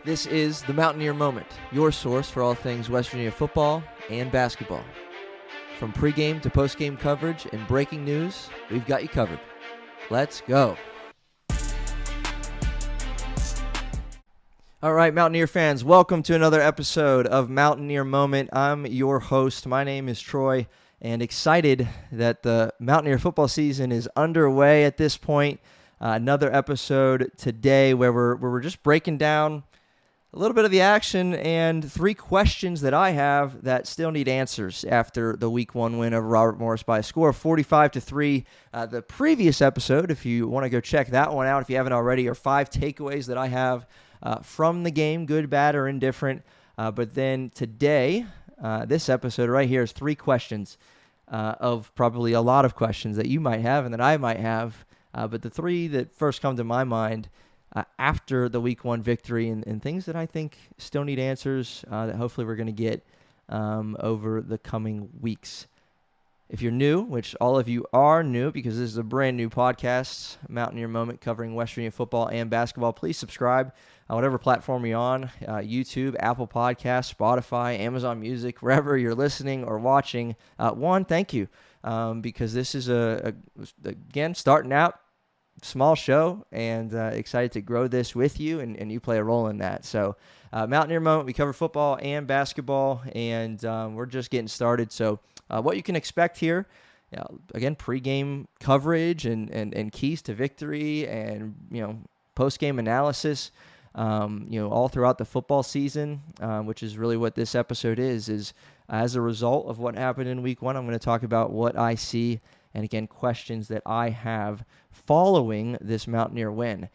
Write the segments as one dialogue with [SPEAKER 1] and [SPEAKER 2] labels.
[SPEAKER 1] This is the Mountaineer Moment, your source for all things West Virginia football and basketball. From pregame to postgame coverage and breaking news, we've got you covered. Let's go. All right, Mountaineer fans, welcome to another episode of Mountaineer Moment. I'm your host. My name is Troy, and excited that the Mountaineer football season is underway at this point. Another episode today where we're just breaking down a little bit of the action and three questions that I have that still need answers after the Week 1 win over Robert Morris by a score of 45-3. The previous episode, if you want to go check that one out, if you haven't already, are 5 takeaways that I have from the game, good, bad, or indifferent. But then today, this episode right here is 3 questions of probably a lot of questions that you might have and that I might have. But the 3 that first come to my mind after the Week 1 victory and things that I think still need answers that hopefully we're going to get over the coming weeks. If you're new, which all of you are new because this is a brand new podcast, Mountaineer Moment, covering West Virginia football and basketball, please subscribe on whatever platform you're on, YouTube, Apple Podcasts, Spotify, Amazon Music, wherever you're listening or watching. One, thank you, because this is, again, starting out, small show, and excited to grow this with you, and you play a role in that. So Mountaineer Moment, we cover football and basketball, and we're just getting started. So what you can expect here, again, pregame coverage and keys to victory, and postgame analysis, all throughout the football season, which is really what this episode is as a result of what happened in Week 1. I'm going to talk about what I see and, again, questions that I have following this Mountaineer win. It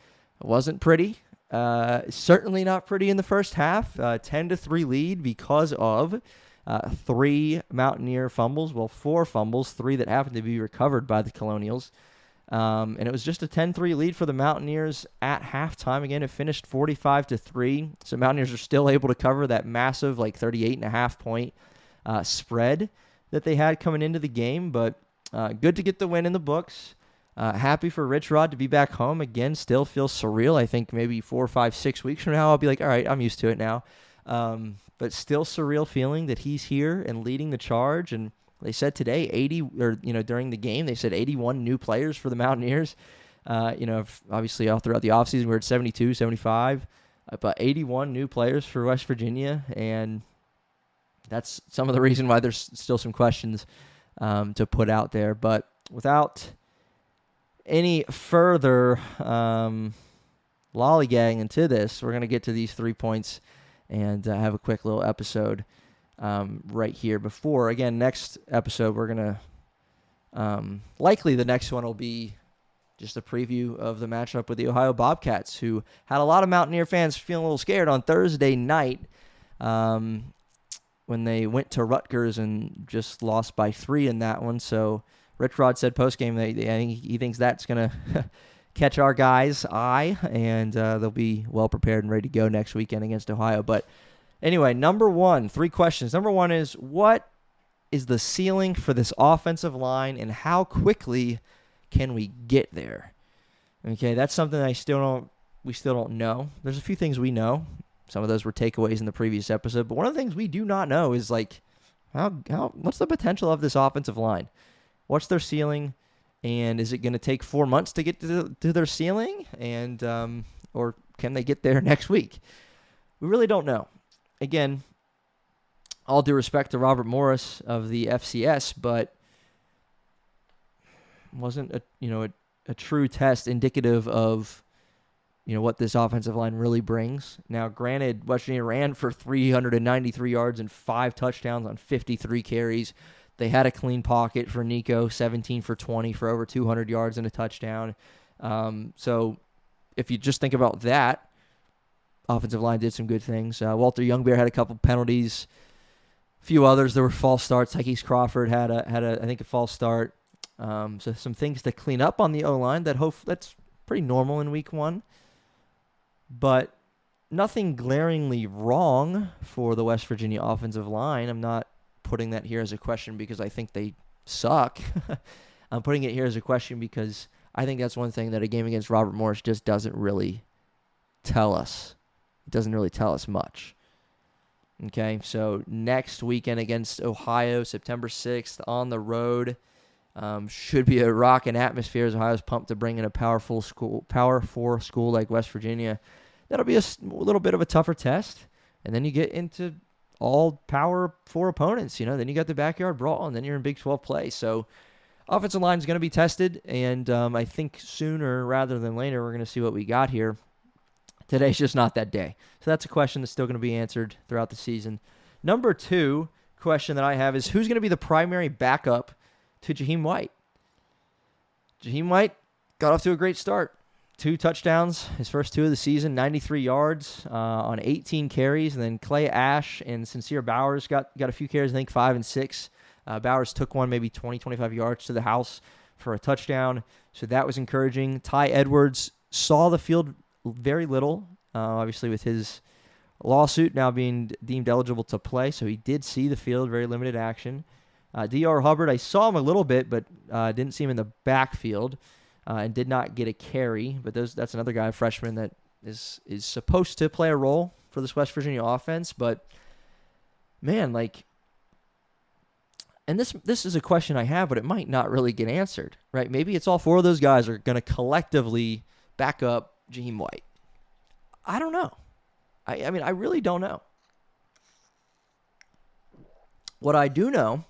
[SPEAKER 1] wasn't pretty. Certainly not pretty in the first half. 10-3 lead because of 3 Mountaineer fumbles. Well, 4 fumbles, 3 that happened to be recovered by the Colonials. And it was just a 10-3 lead for the Mountaineers at halftime. Again, it finished 45-3. So Mountaineers are still able to cover that massive, 38.5 point spread that they had coming into the game. But good to get the win in the books. Happy for Rich Rod to be back home. Again, still feels surreal. I think maybe 4, 5, 6 weeks from now, I'll be like, all right, I'm used to it now. But still surreal feeling that he's here and leading the charge. And they said today, during the game, they said 81 new players for the Mountaineers. Obviously all throughout the offseason, we heard 72, 75, but 81 new players for West Virginia. And that's some of the reason why there's still some questions to put out there. But without any further lollygagging into this, we're going to get to these 3 points and have a quick little episode right here before. Again, next episode, we're going to likely the next one will be just a preview of the matchup with the Ohio Bobcats, who had a lot of Mountaineer fans feeling a little scared on Thursday night when they went to Rutgers and just lost by 3 in that one. So Rich Rod said postgame he thinks that's going to catch our guys' eye, and they'll be well prepared and ready to go next weekend against Ohio. But anyway, number 1, 3 questions. Number 1 is, what is the ceiling for this offensive line, and how quickly can we get there? Okay, that's something that we still don't know. There's a few things we know. Some of those were takeaways in the previous episode, but one of the things we do not know is what's the potential of this offensive line? What's their ceiling, and is it going to take 4 months to get to their ceiling, and or can they get there next week? We really don't know. Again, all due respect to Robert Morris of the FCS, but wasn't a true test indicative of what this offensive line really brings. Now, granted, West Virginia ran for 393 yards and 5 touchdowns on 53 carries. They had a clean pocket for Nico, 17 for 20 for over 200 yards and a touchdown. So if you just think about that, offensive line did some good things. Walter Youngbear had a couple penalties. A few others, there were false starts. Tykees Crawford had a false start. So some things to clean up on the O-line that's pretty normal in Week 1. But nothing glaringly wrong for the West Virginia offensive line. I'm not putting that here as a question because I think they suck. I'm putting it here as a question because I think that's one thing that a game against Robert Morris just doesn't really tell us. it doesn't really tell us much. Okay, so next weekend against Ohio, September 6th, on the road. Should be a rocking atmosphere as Ohio's pumped to bring in a Power 4 school like West Virginia. That'll be a little bit of a tougher test. And then you get into all Power 4 opponents. Then you got the backyard brawl, and then you're in Big 12 play. So offensive line is going to be tested, and I think sooner rather than later we're going to see what we got here. Today's just not that day. So that's a question that's still going to be answered throughout the season. Number 2 question that I have is, who's going to be the primary backup to Jahiem White? Jahiem White got off to a great start. 2 touchdowns, his first 2 of the season, 93 yards on 18 carries. And then Clay Ash and Sincere Bowers got a few carries, I think 5 and 6. Bowers took one maybe 20, 25 yards to the house for a touchdown. So that was encouraging. Ty Edwards saw the field very little, obviously with his lawsuit now being deemed eligible to play. So he did see the field, very limited action. D.R. Hubbard, I saw him a little bit, but didn't see him in the backfield and did not get a carry. But that's another guy, a freshman, that is supposed to play a role for this West Virginia offense. But, man, and this is a question I have, but it might not really get answered, right? Maybe it's all 4 of those guys are going to collectively back up Jahiem White. I don't know. I mean, I really don't know. What I do know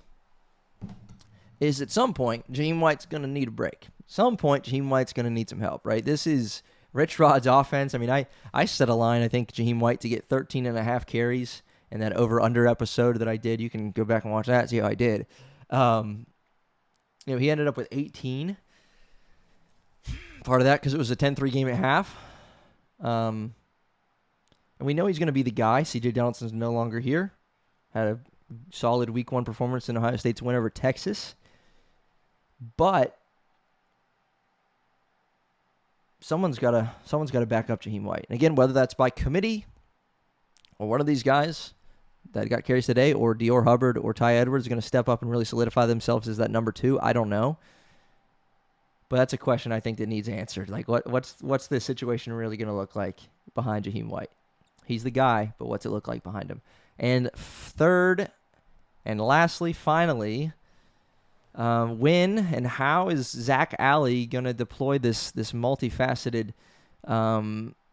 [SPEAKER 1] is at some point, Jahiem White's going to need a break. At some point, Jahiem White's going to need some help, right? This is Rich Rod's offense. I mean, I set a line, I think, Jahiem White to get 13 and a half carries in that over-under episode that I did. You can go back and watch that, see how I did. He ended up with 18. Part of that because it was a 10-3 game at half. And we know he's going to be the guy. C.J. Donaldson's no longer here. Had a solid Week 1 performance in Ohio State's win over Texas. But someone's got to back up Jahiem White. And again, whether that's by committee or one of these guys that got carries today, or D.R. Hubbard or Ty Edwards are going to step up and really solidify themselves as that number 2, I don't know. But that's a question I think that needs answered. Like, what's the situation really going to look like behind Jahiem White? He's the guy, but what's it look like behind him? And third, and lastly, finally, when and how is Zac Alley going to deploy this multifaceted,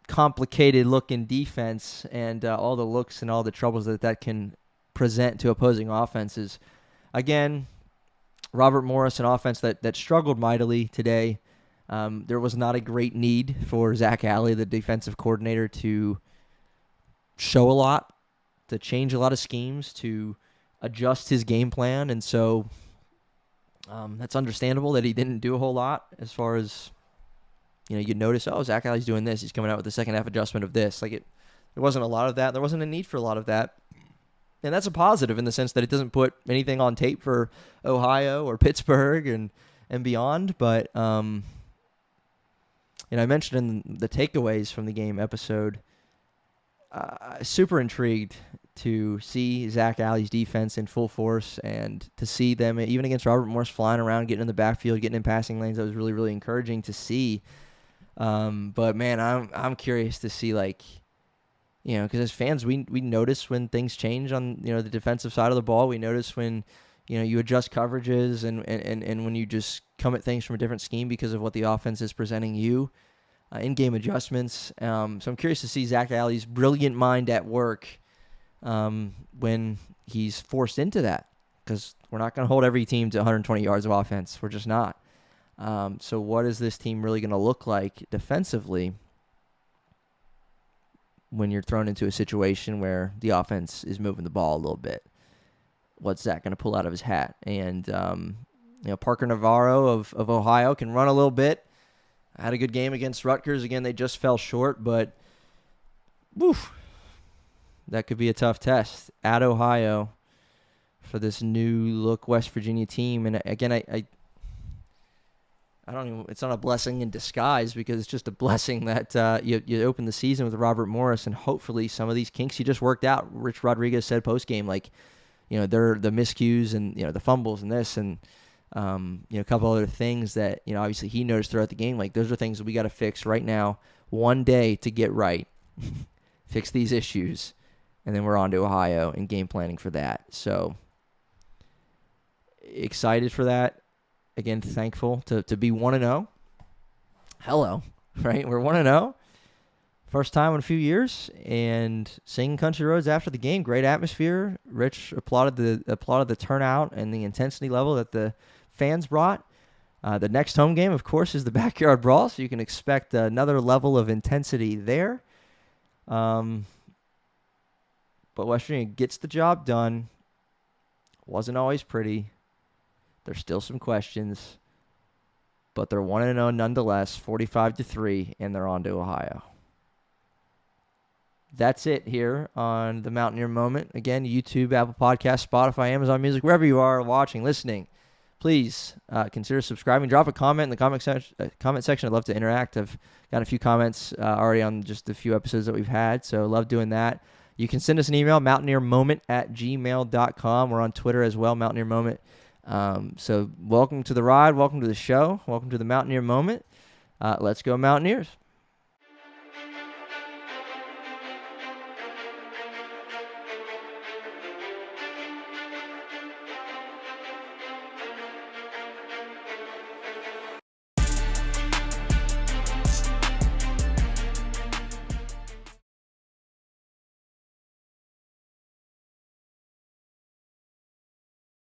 [SPEAKER 1] complicated-looking defense and all the looks and all the troubles that can present to opposing offenses? Again, Robert Morris, an offense that struggled mightily today. There was not a great need for Zac Alley, the defensive coordinator, to show a lot, to change a lot of schemes, to adjust his game plan. And so that's understandable that he didn't do a whole lot as far as, you notice, Zac Alley's doing this. He's coming out with the second half adjustment of this. There wasn't a lot of that. There wasn't a need for a lot of that. And that's a positive in the sense that it doesn't put anything on tape for Ohio or Pittsburgh and beyond. But, I mentioned in the takeaways from the game episode, super intrigued to see Zac Alley's defense in full force and to see them, even against Robert Morris, flying around, getting in the backfield, getting in passing lanes. That was really, really encouraging to see. But, man, I'm curious to see, because as fans, we notice when things change on, the defensive side of the ball. We notice when, you adjust coverages and when you just come at things from a different scheme because of what the offense is presenting you, in-game adjustments. So I'm curious to see Zac Alley's brilliant mind at work when he's forced into that, because we're not going to hold every team to 120 yards of offense. We're just not. So what is this team really going to look like defensively when you're thrown into a situation where the offense is moving the ball a little bit? What's Zach going to pull out of his hat? And, Parker Navarro of Ohio can run a little bit. Had a good game against Rutgers. Again, they just fell short, but that could be a tough test at Ohio for this new-look West Virginia team. And, again, I don't even. It's not a blessing in disguise, because it's just a blessing that you open the season with Robert Morris, and hopefully some of these kinks you just worked out. Rich Rodriguez said post game, they're the miscues and the fumbles and this and a couple other things that obviously he noticed throughout the game. Those are things that we got to fix right now, one day to get right. fix these issues, and then we're on to Ohio and game planning for that. So excited for that. Again, thankful to be 1-0. Hello, right? We're 1-0. First time in a few years, and singing Country Roads after the game. Great atmosphere. Rich applauded the turnout and the intensity level that the fans brought. The next home game, of course, is the Backyard Brawl, so you can expect another level of intensity there. But West Virginia gets the job done. Wasn't always pretty. There's still some questions, but they're 1-0 nonetheless, 45-3, and they're on to Ohio. That's it here on the Mountaineer Moment. Again, YouTube, Apple Podcasts, Spotify, Amazon Music, wherever you are watching, listening. Please consider subscribing. Drop a comment in the comment section. I'd love to interact. I've got a few comments already on just a few episodes that we've had, so love doing that. You can send us an email, mountaineermoment@gmail.com. We're on Twitter as well, Mountaineer Moment. So welcome to the ride. Welcome to the show. Welcome to the Mountaineer Moment. Let's go Mountaineers.